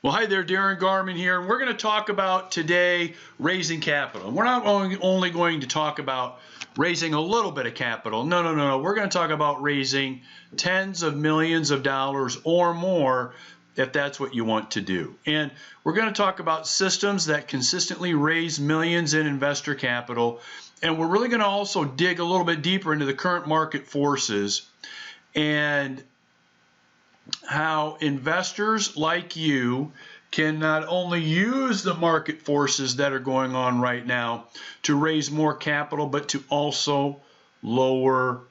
Well, hi there, Darren Garman here, and we're going to talk about today raising capital. And we're not only going to talk about raising a little bit of capital. No. We're going to talk about raising tens of millions of dollars or more if that's what you want to do. And we're going to talk about systems that consistently raise millions in investor capital. And we're really going to also dig a little bit deeper into the current market forces and how investors like you can not only use the market forces that are going on right now to raise more capital, but to also lower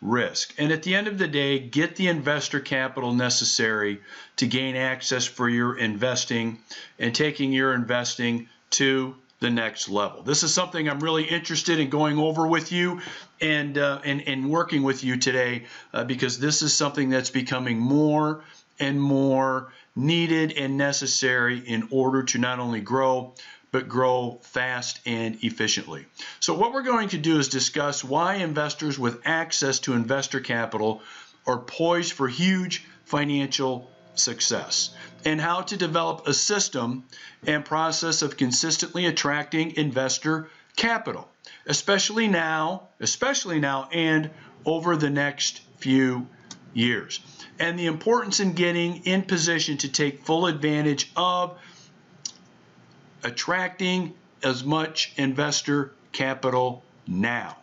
risk. And at the end of the day, get the investor capital necessary to gain access for your investing and taking your investing to the next level. This is something I'm really interested in going over with you and working with you today because this is something that's becoming more and more needed and necessary in order to not only grow, but grow fast and efficiently. So what we're going to do is discuss why investors with access to investor capital are poised for huge financial success, and how to develop a system and process of consistently attracting investor capital, especially now and over the next few years, and the importance in getting in position to take full advantage of attracting as much investor capital now.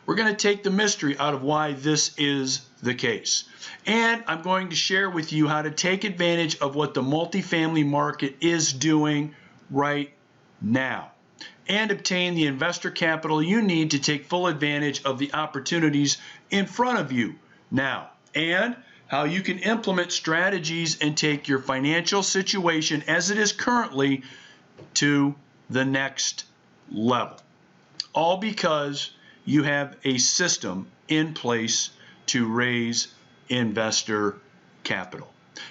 We're going to take the mystery out of why this is the case. And I'm going to share with you how to take advantage of what the multifamily market is doing right now and obtain the investor capital you need to take full advantage of the opportunities in front of you now, and how you can implement strategies and take your financial situation as it is currently to the next level. All because you have a system in place to raise investor capital.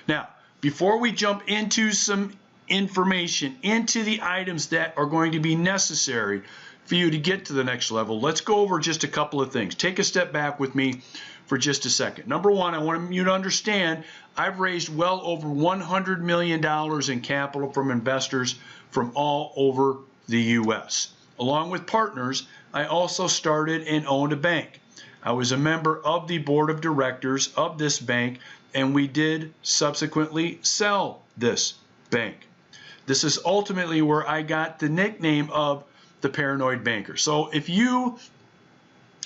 Now, before we jump into some information into the items that are going to be necessary for you to get to the next level, let's go over just a couple of things. Take a step back with me for just a second. Number one, I want you to understand I've raised well over $100 million in capital from investors from all over the U.S. Along with partners, I also started and owned a bank. I was a member of the board of directors of this bank, and we did subsequently sell this bank. This is ultimately where I got the nickname of the Paranoid Banker. So if you,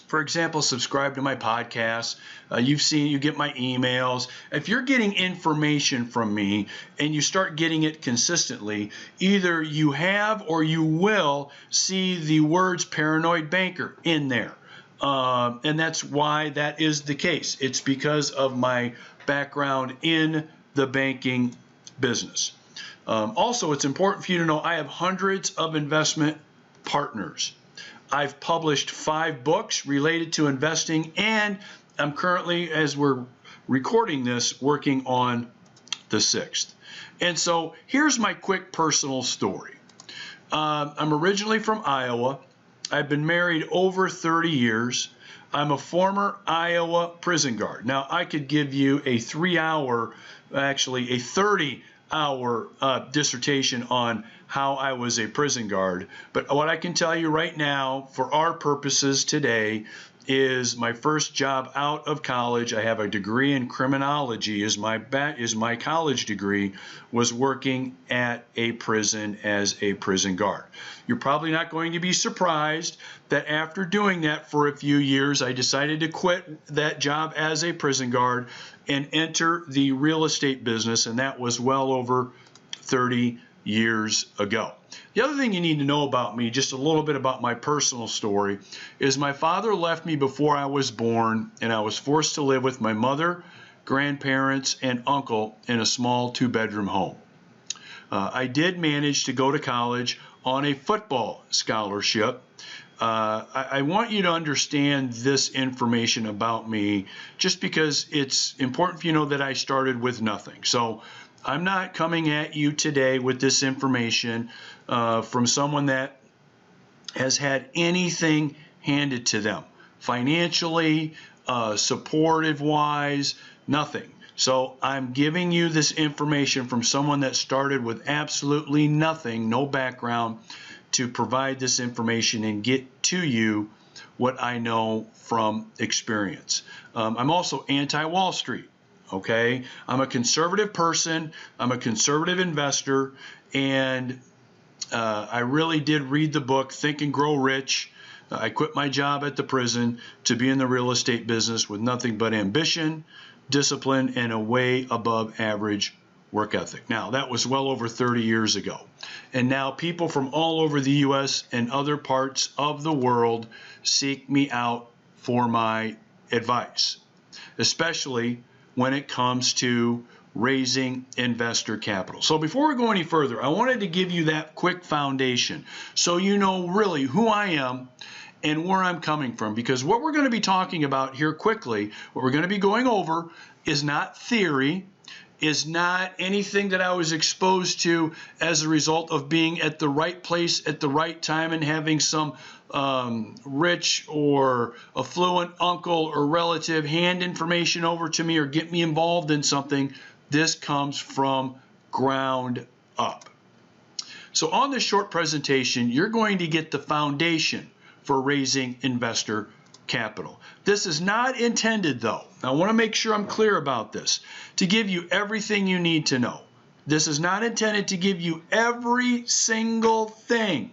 for example, subscribe to my podcast, you get my emails. If you're getting information from me and you start getting it consistently, either you have or you will see the words Paranoid Banker in there. And that's why that is the case. It's because of my background in the banking business. Also, it's important for you to know I have hundreds of investment partners. I've published 5 books related to investing, and I'm currently, as we're recording this, working on the 6th. And so here's my quick personal story. I'm originally from Iowa. I've been married over 30 years. I'm a former Iowa prison guard. Now, I could give you a 30-hour dissertation on how I was a prison guard. But what I can tell you right now, for our purposes today, is my first job out of college. I have a degree in criminology, is my college degree, was working at a prison as a prison guard. You're probably not going to be surprised that after doing that for a few years, I decided to quit that job as a prison guard and enter the real estate business, and that was well over 30 years ago. The other thing you need to know about me, just a little bit about my personal story, is my father left me before I was born, and I was forced to live with my mother, grandparents, and uncle in a small 2-bedroom home. I did manage to go to college on a football scholarship. I want you to understand this information about me just because it's important for you to know that I started with nothing. So I'm not coming at you today with this information from someone that has had anything handed to them financially, supportive-wise, nothing. So I'm giving you this information from someone that started with absolutely nothing, no background, to provide this information and get to you what I know from experience. I'm also anti-Wall Street. Okay, I'm a conservative person. I'm a conservative investor, and I really did read the book Think and Grow Rich. I quit my job at the prison to be in the real estate business with nothing but ambition, discipline, and a way above average work ethic. Now, that was well over 30 years ago. And now people from all over the U.S. and other parts of the world seek me out for my advice, especially when it comes to raising investor capital. So before we go any further, I wanted to give you that quick foundation so you know really who I am and where I'm coming from, because what we're going to be talking about here quickly, what we're going to be going over is not theory, is not anything that I was exposed to as a result of being at the right place at the right time and having some rich or affluent uncle or relative hand information over to me or get me involved in something. This comes from ground up. So on this short presentation, you're going to get the foundation for raising investor capital. This is not intended, though, I want to make sure I'm clear about this, to give you everything you need to know. This is not intended to give you every single thing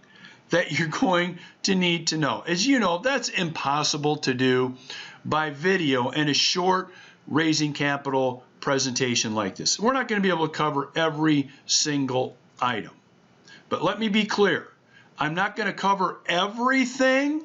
that you're going to need to know. As you know, that's impossible to do by video in a short raising capital presentation like this. We're not going to be able to cover every single item. But let me be clear. I'm not going to cover everything,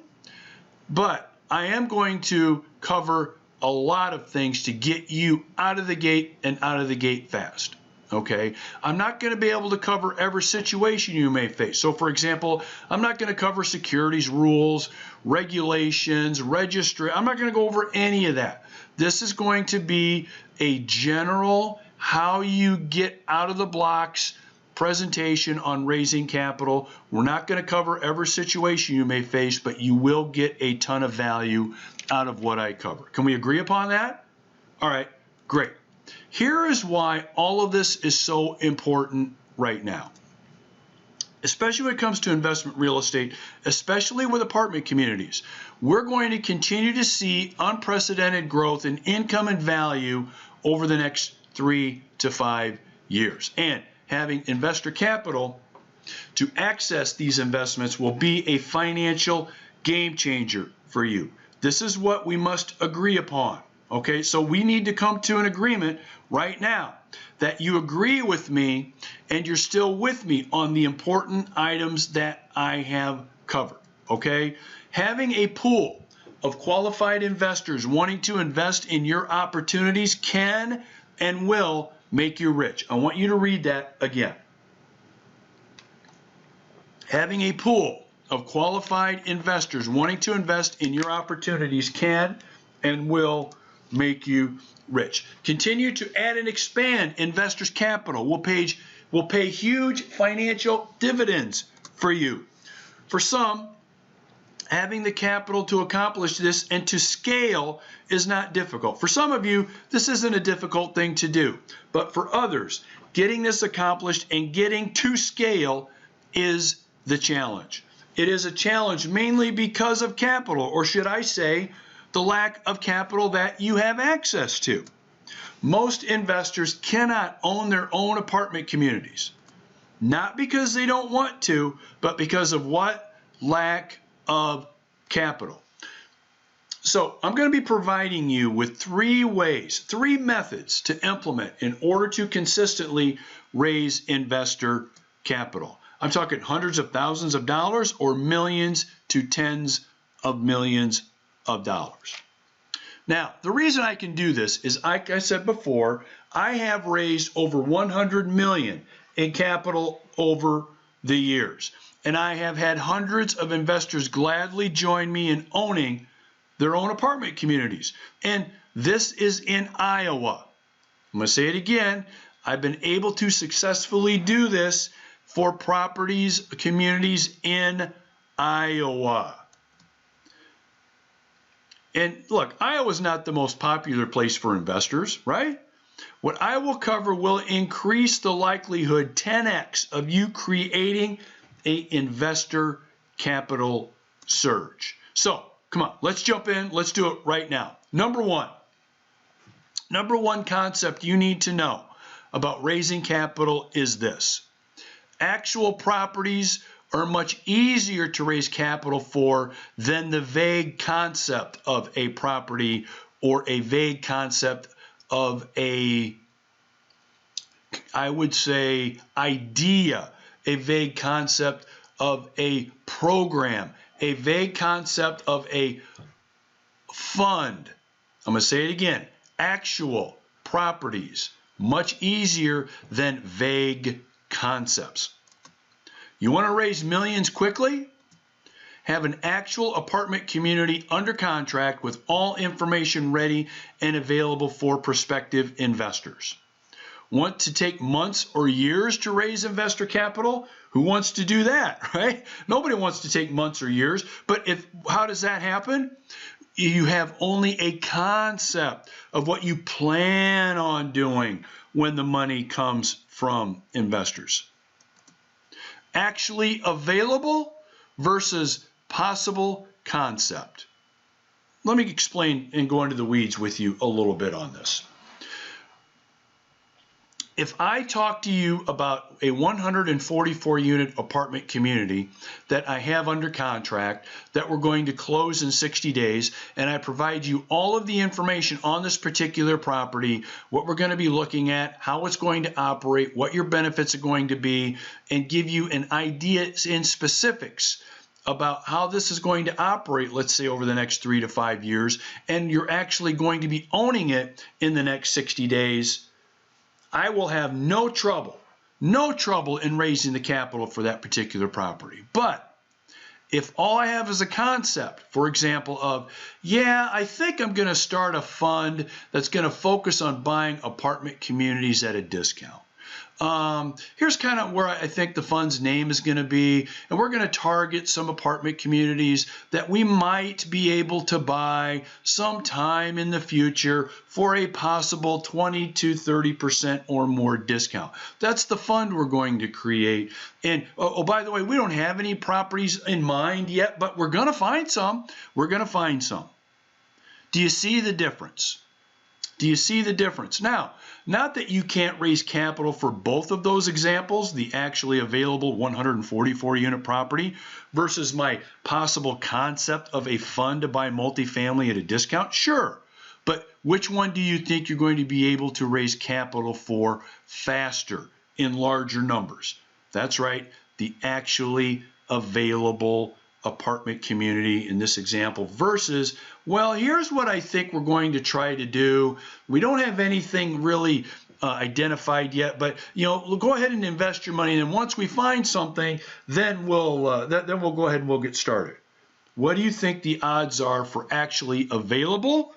but I am going to cover a lot of things to get you out of the gate and out of the gate fast. Okay, I'm not going to be able to cover every situation you may face. So, for example, I'm not going to cover securities rules, regulations, registry. I'm not going to go over any of that. This is going to be a general how you get out of the blocks presentation on raising capital. We're not going to cover every situation you may face, but you will get a ton of value out of what I cover. Can we agree upon that? All right, great. Here is why all of this is so important right now, especially when it comes to investment real estate, especially with apartment communities. We're going to continue to see unprecedented growth in income and value over the next 3 to 5 years. And having investor capital to access these investments will be a financial game changer for you. This is what we must agree upon. Okay, so we need to come to an agreement right now that you agree with me and you're still with me on the important items that I have covered. Okay, having a pool of qualified investors wanting to invest in your opportunities can and will make you rich. I want you to read that again. Having a pool of qualified investors wanting to invest in your opportunities can and will make you rich. Continue to add and expand investors' capital. Will pay huge financial dividends for you. For some, having the capital to accomplish this and to scale is not difficult. For some of you, this isn't a difficult thing to do. But for others, getting this accomplished and getting to scale is the challenge. It is a challenge mainly because of capital, or should I say, the lack of capital that you have access to. Most investors cannot own their own apartment communities. Not because they don't want to, but because of what? Lack of capital. So I'm going to be providing you with 3 ways, 3 methods to implement in order to consistently raise investor capital. I'm talking hundreds of thousands of dollars or millions to tens of millions of dollars. Now, the reason I can do this is, like I said before, I have raised over $100 million in capital over the years. And I have had hundreds of investors gladly join me in owning their own apartment communities. And this is in Iowa. I'm going to say it again. I've been able to successfully do this for properties, communities in Iowa. And look, Iowa's not the most popular place for investors, right? What I will cover will increase the likelihood 10x of you creating an investor capital surge. So, come on, let's jump in. Let's do it right now. Number one concept you need to know about raising capital is this. Actual properties are much easier to raise capital for than the vague concept of a property or a vague concept of a, I would say, idea, a vague concept of a program, a vague concept of a fund. I'm going to say it again. Actual properties, much easier than vague concepts. You want to raise millions quickly? Have an actual apartment community under contract with all information ready and available for prospective investors. Want to take months or years to raise investor capital? Who wants to do that, right? Nobody wants to take months or years, but how does that happen? You have only a concept of what you plan on doing when the money comes from investors. Actually available versus possible concept. Let me explain and go into the weeds with you a little bit on this. If I talk to you about a 144 unit apartment community that I have under contract that we're going to close in 60 days, and I provide you all of the information on this particular property, what we're going to be looking at, how it's going to operate, what your benefits are going to be, and give you an idea in specifics about how this is going to operate, let's say over the next 3 to 5 years, and you're actually going to be owning it in the next 60 days, I will have no trouble in raising the capital for that particular property. But if all I have is a concept, for example, of, yeah, I think I'm going to start a fund that's going to focus on buying apartment communities at a discount. Here's kind of where I think the fund's name is going to be, and we're going to target some apartment communities that we might be able to buy sometime in the future for a possible 20 to 30% or more discount. That's the fund we're going to create. And oh, by the way, we don't have any properties in mind yet, but we're going to find some. We're going to find some. Do you see the difference? Do you see the difference? Now, not that you can't raise capital for both of those examples, the actually available 144 unit property versus my possible concept of a fund to buy multifamily at a discount. Sure, but which one do you think you're going to be able to raise capital for faster in larger numbers? That's right, the actually available apartment community in this example versus, well, here's what I think we're going to try to do. We don't have anything really identified yet, but we'll go ahead and invest your money, and then once we find something, then we'll go ahead and we'll get started. What do you think the odds are for actually available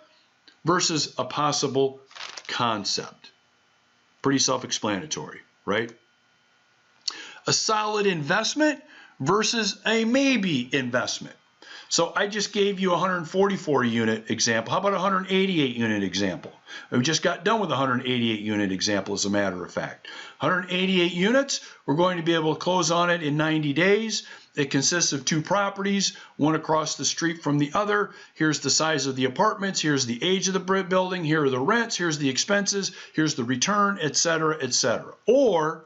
versus a possible concept? Pretty self-explanatory, right? A solid investment versus a maybe investment. So I just gave you a 144 unit example. How about a 188 unit example? We just got done with a 188 unit example, as a matter of fact. 188 units, we're going to be able to close on it in 90 days. It consists of 2 properties, one across the street from the other. Here's the size of the apartments. Here's the age of the building. Here are the rents. Here's the expenses. Here's the return, etc., etc. Or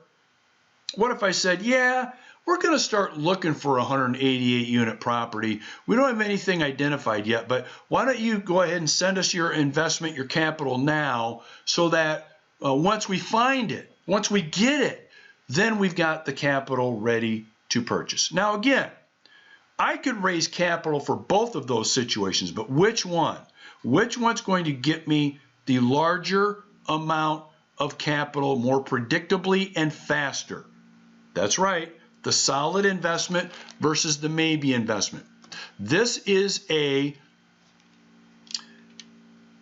what if I said, yeah, we're going to start looking for a 188 unit property. We don't have anything identified yet, but why don't you go ahead and send us your investment, your capital now, so that once we find it, once we get it, then we've got the capital ready to purchase. Now again, I could raise capital for both of those situations, but which one? Which one's going to get me the larger amount of capital more predictably and faster? That's right. The solid investment versus the maybe investment. This is a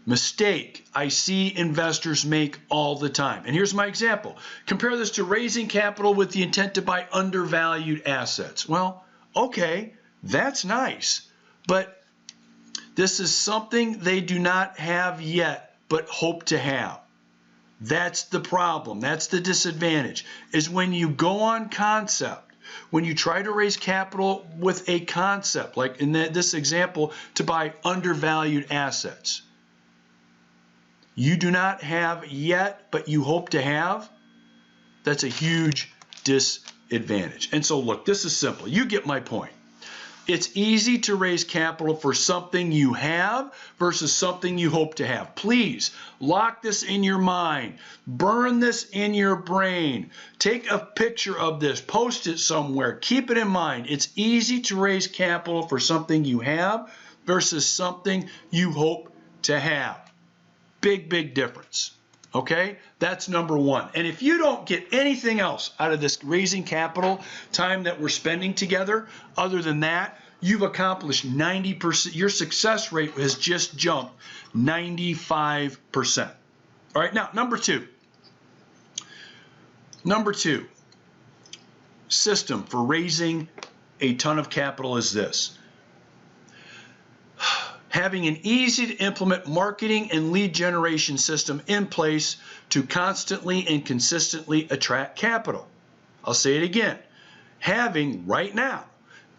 mistake I see investors make all the time. And here's my example. Compare this to raising capital with the intent to buy undervalued assets. Well, okay, that's nice, but this is something they do not have yet, but hope to have. That's the problem. That's the disadvantage, is when you go on concept, when you try to raise capital with a concept, like in this example, to buy undervalued assets. You do not have yet, but you hope to have. That's a huge disadvantage. And so look, this is simple. You get my point. It's easy to raise capital for something you have versus something you hope to have. Please lock this in your mind. Burn this in your brain. Take a picture of this. Post it somewhere. Keep it in mind. It's easy to raise capital for something you have versus something you hope to have. Big, big difference. Okay, that's number one. And if you don't get anything else out of this raising capital time that we're spending together, other than that, you've accomplished 90%. Your success rate has just jumped 95%. All right, now number two. Number two system for raising a ton of capital is this. Having an easy to implement marketing and lead generation system in place to constantly and consistently attract capital. I'll say it again. Having right now,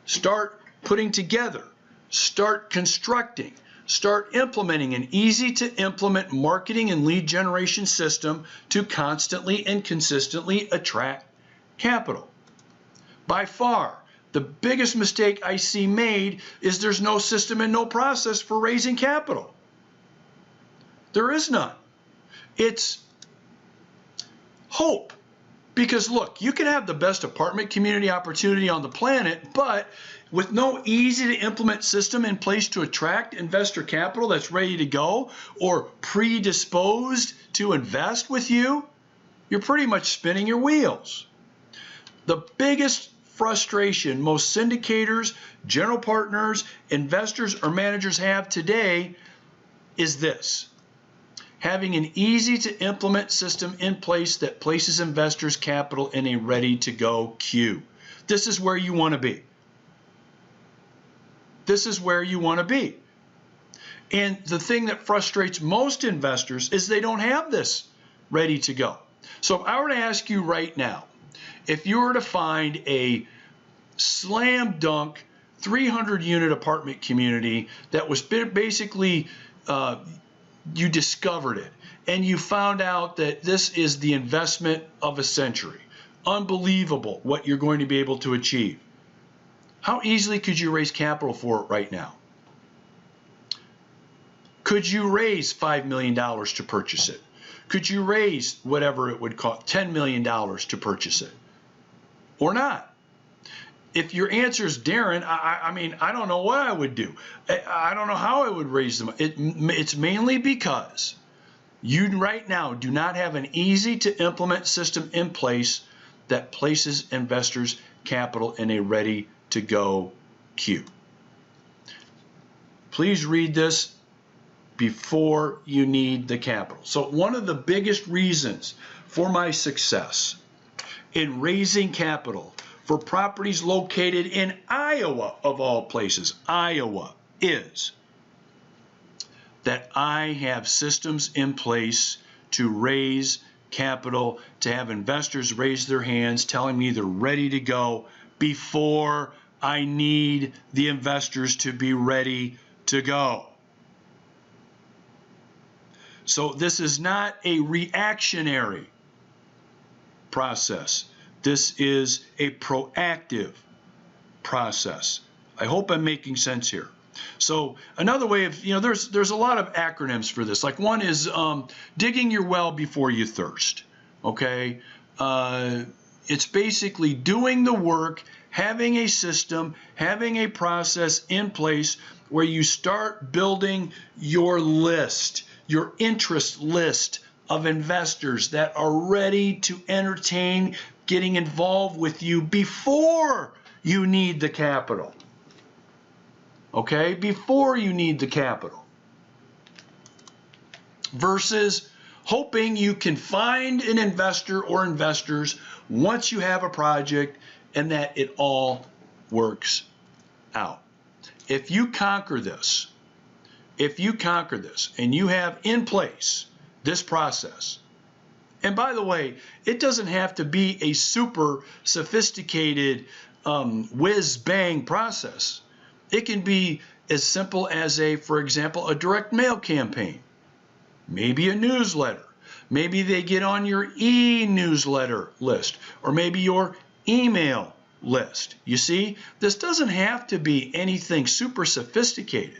start putting together, start constructing, start implementing an easy to implement marketing and lead generation system to constantly and consistently attract capital. By far, the biggest mistake I see made is there's no system and no process for raising capital. There is none. It's hope. Because look, you can have the best apartment community opportunity on the planet, but with no easy to implement system in place to attract investor capital that's ready to go or predisposed to invest with you, you're pretty much spinning your wheels. The biggest frustration most syndicators, general partners, investors, or managers have today is this: having an easy to implement system in place that places investors' capital in a ready to go queue. This is where you want to be. This is where you want to be. And the thing that frustrates most investors is they don't have this ready to go. So if I were to ask you right now, if you were to find a slam dunk 300 unit apartment community that was basically, you discovered it and you found out that this is the investment of a century, unbelievable what you're going to be able to achieve, how easily could you raise capital for it right now? Could you raise $5 million to purchase it? Could you raise whatever it would cost, $10 million to purchase it? Or not? If your answer is, Darren, I mean, I don't know what I would do. I don't know how I would raise them. It's mainly because you right now do not have an easy to implement system in place that places investors' capital in a ready to go queue. Please read this before you need the capital. So one of the biggest reasons for my success in raising capital for properties located in Iowa, of all places, Iowa, is that I have systems in place to raise capital, to have investors raise their hands telling me they're ready to go before I need the investors to be ready to go. So this is not a reactionary process. This is a proactive process. I hope I'm making sense here. So another way of, there's a lot of acronyms for this. Like one is digging your well before you thirst. Okay? It's basically doing the work, having a system, having a process in place where you start building your list, your interest list of investors that are ready to entertain getting involved with you before you need the capital. Okay? Before you need the capital. Versus hoping you can find an investor or investors once you have a project and that it all works out. If you conquer this, and you have in place this process, And by the way, it doesn't have to be a super sophisticated whiz-bang process. It can be as simple as for example, a direct mail campaign, maybe a newsletter. Maybe they get on your e-newsletter list, or maybe your email list. You see, this doesn't have to be anything super sophisticated.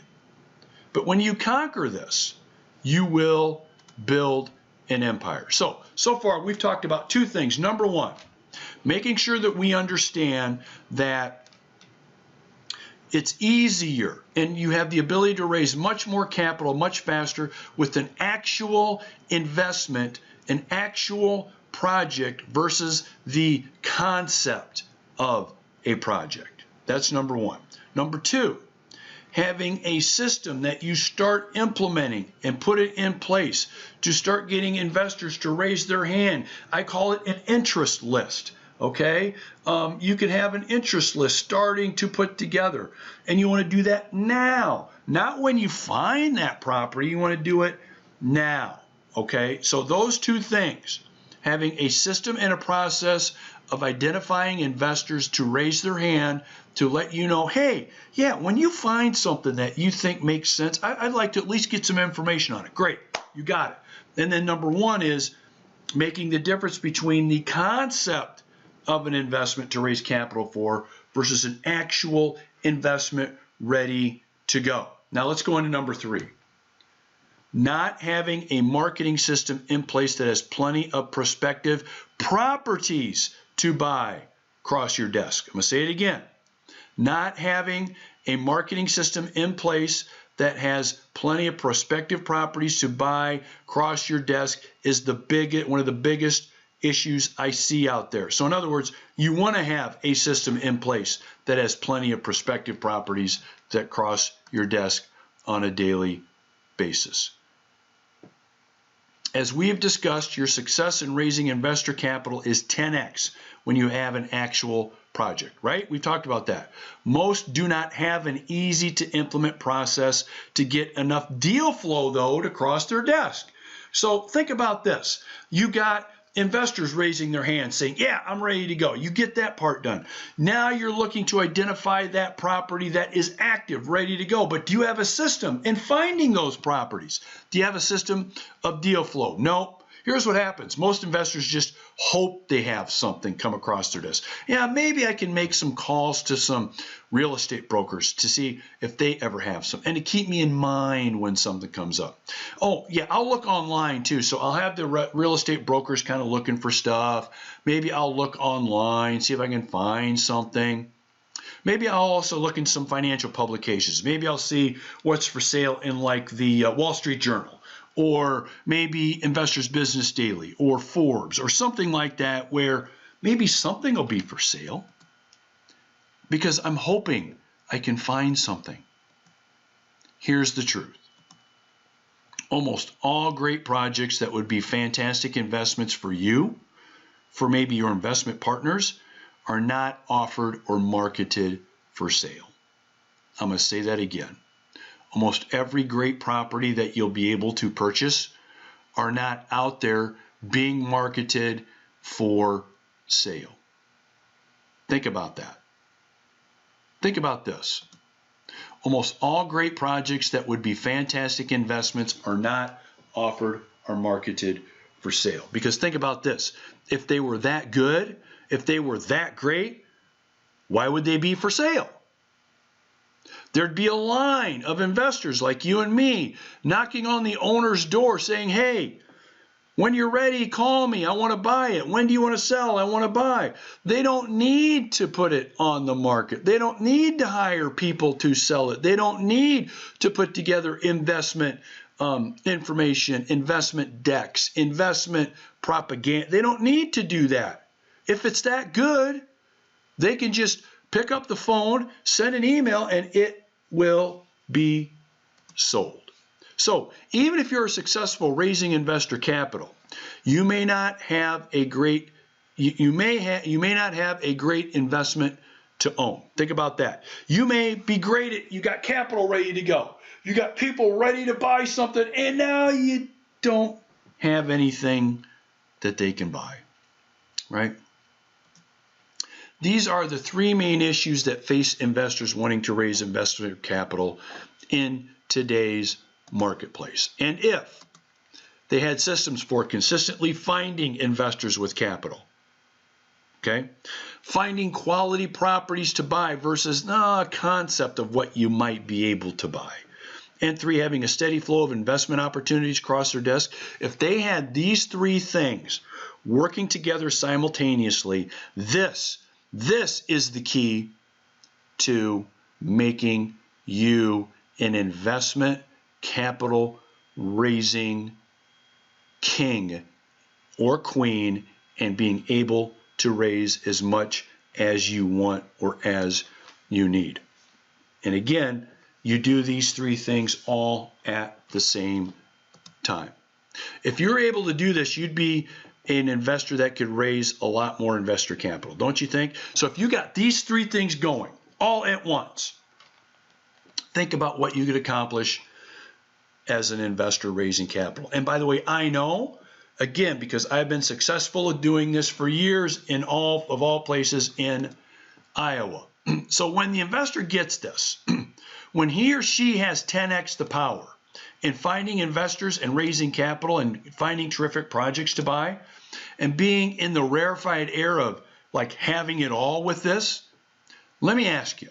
But when you conquer this, you will build an empire. So far we've talked about two things. Number one, making sure that we understand that it's easier and you have the ability to raise much more capital much faster with an actual investment, an actual project versus the concept of a project. That's number one. Number two, having a system that you start implementing and put it in place to start getting investors to raise their hand. I call it an interest list. Okay, you can have an interest list starting to put together, and you want to do that now, not when you find that property. You want to do it now. Okay, so those two things, having a system and a process of identifying investors to raise their hand to let you know, hey, yeah, when you find something that you think makes sense, I'd like to at least get some information on it. Great, you got it. And then number one is making the difference between the concept of an investment to raise capital for versus an actual investment ready to go. Now let's go into number three. Not having a marketing system in place that has plenty of prospective properties to buy across your desk. I'm going to say it again. Not having a marketing system in place that has plenty of prospective properties to buy across your desk is one of the biggest issues I see out there. So in other words, you want to have a system in place that has plenty of prospective properties that cross your desk on a daily basis. As we have discussed, your success in raising investor capital is 10x when you have an actual project, right? We've talked about that. Most do not have an easy to implement process to get enough deal flow, though, to cross their desk. So think about this. You got investors raising their hands saying, yeah, I'm ready to go. You get that part done. Now you're looking to identify that property that is active, ready to go. But do you have a system in finding those properties? Do you have a system of deal flow? No. Here's what happens. Most investors just hope they have something come across their desk. Yeah, maybe I can make some calls to some real estate brokers to see if they ever have some and to keep me in mind when something comes up. Oh, yeah, I'll look online too. So I'll have the real estate brokers kind of looking for stuff. Maybe I'll look online, see if I can find something. Maybe I'll also look in some financial publications. Maybe I'll see what's for sale in like the Wall Street Journal, or maybe Investors Business Daily or Forbes or something like that, where maybe something will be for sale because I'm hoping I can find something. Here's the truth. Almost all great projects that would be fantastic investments for you, for maybe your investment partners, are not offered or marketed for sale. I'm going to say that again. Almost every great property that you'll be able to purchase are not out there being marketed for sale. Think about that. Think about this. Almost all great projects that would be fantastic investments are not offered or marketed for sale. Because think about this. If they were that good, if they were that great, why would they be for sale? There'd be a line of investors like you and me knocking on the owner's door saying, hey, when you're ready, call me. I want to buy it. When do you want to sell? I want to buy. They don't need to put it on the market. They don't need to hire people to sell it. They don't need to put together investment information, investment decks, investment propaganda. They don't need to do that. If it's that good, they can just pick up the phone, send an email, and it will be sold. So even if you're successful raising investor capital, you may not have a great investment to own. Think about that. You may be great at, you got capital ready to go. You got people ready to buy something, and now you don't have anything that they can buy, right? These are the three main issues that face investors wanting to raise investor capital in today's marketplace. And if they had systems for consistently finding investors with capital, okay, finding quality properties to buy versus a concept of what you might be able to buy. And three, having a steady flow of investment opportunities across their desk. If they had these three things working together simultaneously, this is the key to making you an investment capital raising king or queen and being able to raise as much as you want or as you need. And again, you do these three things all at the same time. If you're able to do this, you'd be an investor that could raise a lot more investor capital, don't you think? So if you got these three things going all at once, think about what you could accomplish as an investor raising capital. And by the way, I know, again, because I've been successful at doing this for years in all places in Iowa. So when the investor gets this, when he or she has 10x the power in finding investors and raising capital and finding terrific projects to buy and being in the rarefied air of like having it all with this, let me ask you,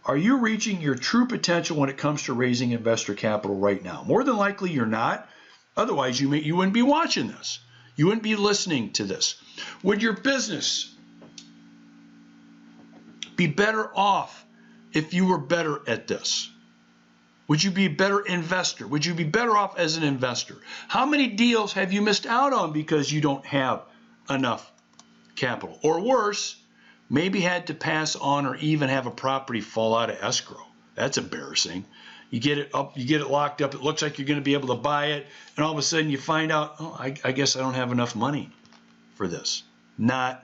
are you reaching your true potential when it comes to raising investor capital right now? More than likely you're not. Otherwise, you wouldn't be watching this. You wouldn't be listening to this. Would your business be better off if you were better at this? Would you be a better investor? Would you be better off as an investor? How many deals have you missed out on because you don't have enough capital? Or worse, maybe had to pass on or even have a property fall out of escrow. That's embarrassing. You get it up, you get it locked up, it looks like you're going to be able to buy it, and all of a sudden you find out, oh, I guess I don't have enough money for this. Not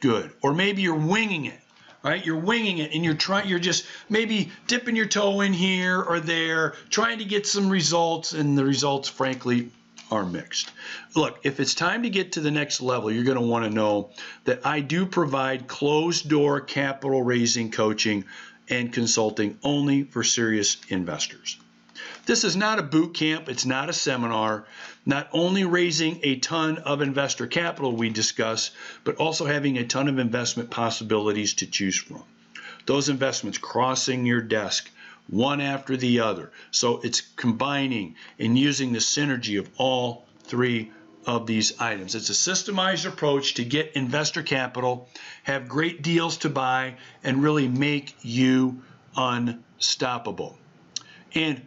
good. Or maybe you're winging it. Right? You're winging it and you're just maybe dipping your toe in here or there, trying to get some results, and the results, frankly, are mixed. Look, if it's time to get to the next level, you're going to want to know that I do provide closed-door capital raising coaching and consulting only for serious investors. This is not a boot camp. It's not a seminar. Not only raising a ton of investor capital we discuss, but also having a ton of investment possibilities to choose from. Those investments crossing your desk one after the other. So it's combining and using the synergy of all three of these items. It's a systemized approach to get investor capital, have great deals to buy, and really make you unstoppable. And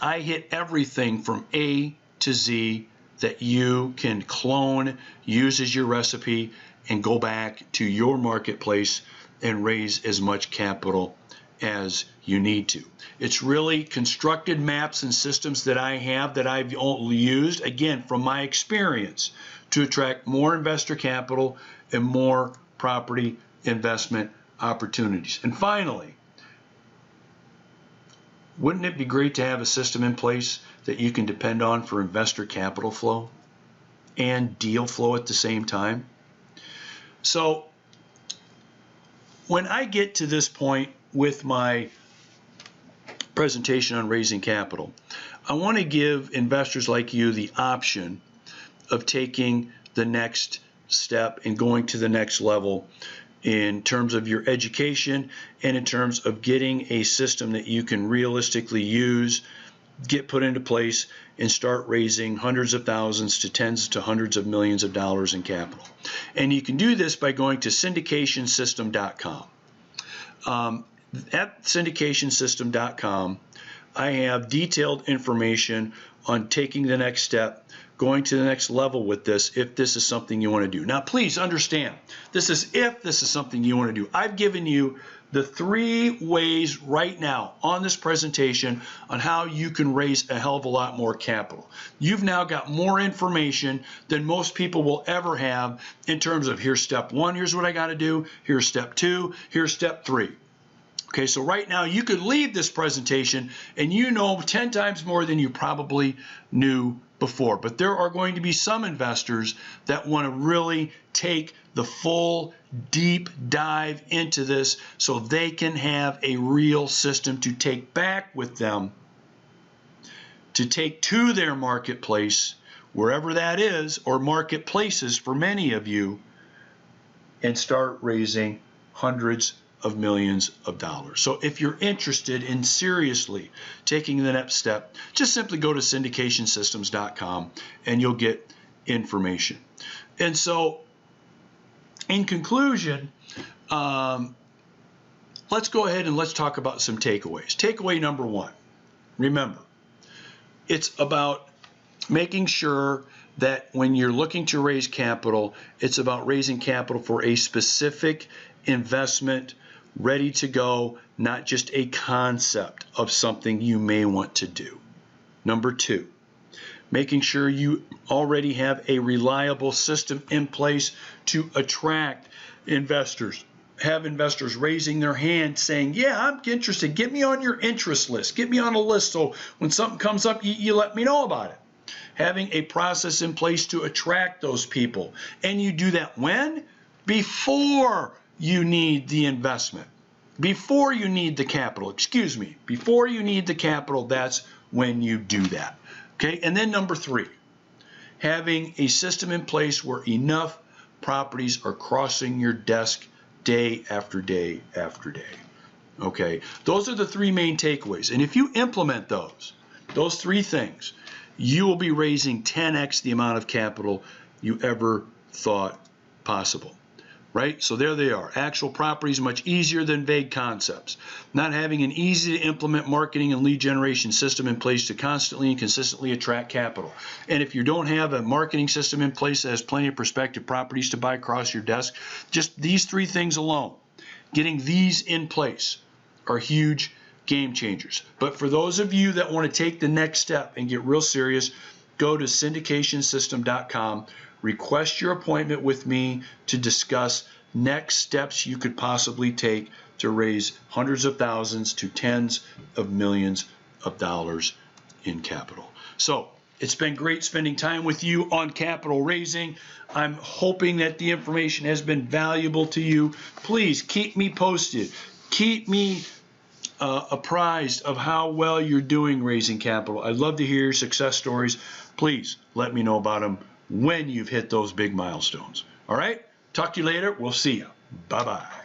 I hit everything from A to Z that you can clone, use as your recipe, and go back to your marketplace and raise as much capital as you need to. It's really constructed maps and systems that I have that I've used, again, from my experience, to attract more investor capital and more property investment opportunities. And finally, wouldn't it be great to have a system in place that you can depend on for investor capital flow and deal flow at the same time? So when I get to this point with my presentation on raising capital, I want to give investors like you the option of taking the next step and going to the next level in terms of your education and in terms of getting a system that you can realistically use, get put into place, and start raising hundreds of thousands to tens to hundreds of millions of dollars in capital. And you can do this by going to syndicationsystem.com. At syndicationsystem.com, I have detailed information on taking the next step, going to the next level with this, if this is something you want to do. Now, please understand, this is if this is something you want to do. I've given you the 3 ways right now on this presentation on how you can raise a hell of a lot more capital. You've now got more information than most people will ever have in terms of here's step 1, here's what I got to do, here's step 2, here's step 3. Okay, so right now you could leave this presentation and you know 10 times more than you probably knew before. But there are going to be some investors that want to really take the full deep dive into this so they can have a real system to take back with them, to take to their marketplace, wherever that is, or marketplaces for many of you, and start raising hundreds of millions of dollars. So if you're interested in seriously taking the next step, just simply go to syndicationsystems.com and you'll get information. And so in conclusion, let's go ahead and let's talk about some takeaways. Takeaway number one, remember, it's about making sure that when you're looking to raise capital, it's about raising capital for a specific investment ready to go, not just a concept of something you may want to do. Number two, making sure you already have a reliable system in place to attract investors. Have investors raising their hand saying, yeah, I'm interested. Get me on your interest list. Get me on a list so when something comes up, you let me know about it. Having a process in place to attract those people. And you do that when? Before you need the investment. Before you need the capital, excuse me. Before you need the capital, that's when you do that. Okay, and then number three, having a system in place where enough properties are crossing your desk day after day after day. Okay, those are the three main takeaways. And if you implement those three things, you will be raising 10x the amount of capital you ever thought possible. Right? So there they are. Actual properties much easier than vague concepts. Not having an easy to implement marketing and lead generation system in place to constantly and consistently attract capital. And if you don't have a marketing system in place that has plenty of prospective properties to buy across your desk, just these three things alone, getting these in place are huge game changers. But for those of you that want to take the next step and get real serious, go to syndicationsystem.com. Request your appointment with me to discuss next steps you could possibly take to raise hundreds of thousands to tens of millions of dollars in capital. So it's been great spending time with you on capital raising. I'm hoping that the information has been valuable to you. Please keep me posted. Keep me apprised of how well you're doing raising capital. I'd love to hear your success stories. Please let me know about them when you've hit those big milestones. All right? Talk to you later. We'll see you. Bye-bye.